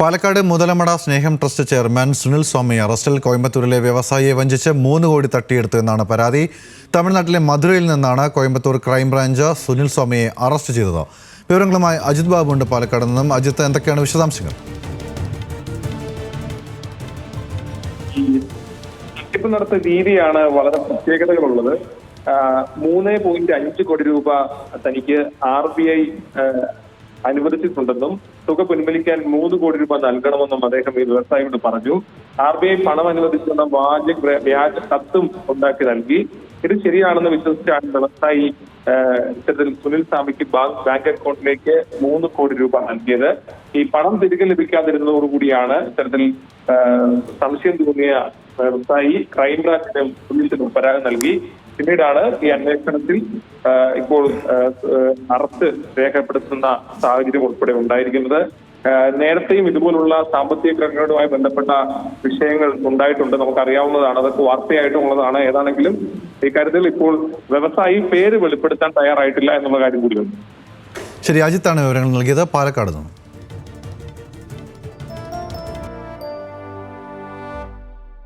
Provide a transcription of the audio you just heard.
പാലക്കാട് മുതലമട സ്നേഹം trust chairman Sunil സ്വാമി അറസ്റ്റിൽ. കോയമ്പത്തൂരിലെ വ്യവസായിയെ വഞ്ചിച്ച് 3 കോടി തട്ടിയെടുത്തു എന്നാണ് പരാതി. തമിഴ്നാട്ടിലെ മധുരയിൽ നിന്നാണ് കോയമ്പത്തൂർ ക്രൈംബ്രാഞ്ച് സുനിൽ സ്വാമിയെ അറസ്റ്റ് ചെയ്തത്. വിവരങ്ങളുമായി അജിത് ബാബു ഉണ്ട് പാലക്കാട് നിന്നും. അജിത്ത്, എന്തൊക്കെയാണ് വിശദാംശങ്ങൾ? തട്ടിപ്പ് നടത്തിയ രീതിയാണ് വളരെ പ്രത്യേകതകളുള്ളത്. 3.5 കോടി രൂപ തനിക്ക് RBI അനുവദിച്ചിട്ടുണ്ടെന്നും തുക പിൻവലിക്കാൻ 3 കോടി രൂപ നൽകണമെന്നും അദ്ദേഹം ഈ വ്യവസായിയോട് പറഞ്ഞു. RBI പണം അനുവദിച്ചെന്ന വ്യാജ കത്തും ഉണ്ടാക്കി നൽകി. ഇത് ശരിയാണെന്ന് വിശ്വസിച്ചാണ് വ്യവസായി ഇത്തരത്തിൽ സുനിൽ സ്വാമിക്ക് ബാങ്ക് അക്കൗണ്ടിലേക്ക് 3 കോടി രൂപ നൽകിയത്. ഈ പണം തിരികെ ലഭിക്കാതിരുന്നതോടുകൂടിയാണ് ഇത്തരത്തിൽ സംശയം തോന്നിയ വ്യവസായി ക്രൈംബ്രാഞ്ചിനും പോലീസിനും പരാതി നൽകി. പിന്നീടാണ് ഈ അന്വേഷണത്തിൽ ഇപ്പോൾ അറസ്റ്റ് രേഖപ്പെടുത്തുന്ന സാഹചര്യം ഉൾപ്പെടെ ഉണ്ടായിരിക്കുന്നത്. നേരത്തെയും ഇതുപോലുള്ള സാമ്പത്തിക ക്രമങ്ങളുമായി ബന്ധപ്പെട്ട വിഷയങ്ങൾ ഉണ്ടായിട്ടുണ്ട്, നമുക്കറിയാവുന്നതാണ്. അതൊക്കെ വാർത്തയായിട്ടുള്ളതാണ്. ഏതാണെങ്കിലും ഇക്കാര്യത്തിൽ ഇപ്പോൾ വ്യവസായി പേര് വെളിപ്പെടുത്താൻ തയ്യാറായിട്ടില്ല എന്നുള്ള കാര്യം കൂടിയുണ്ട്. ശരി, അജിത്താണ് വിവരങ്ങൾ നൽകിയത് പാലക്കാട് നിന്ന്.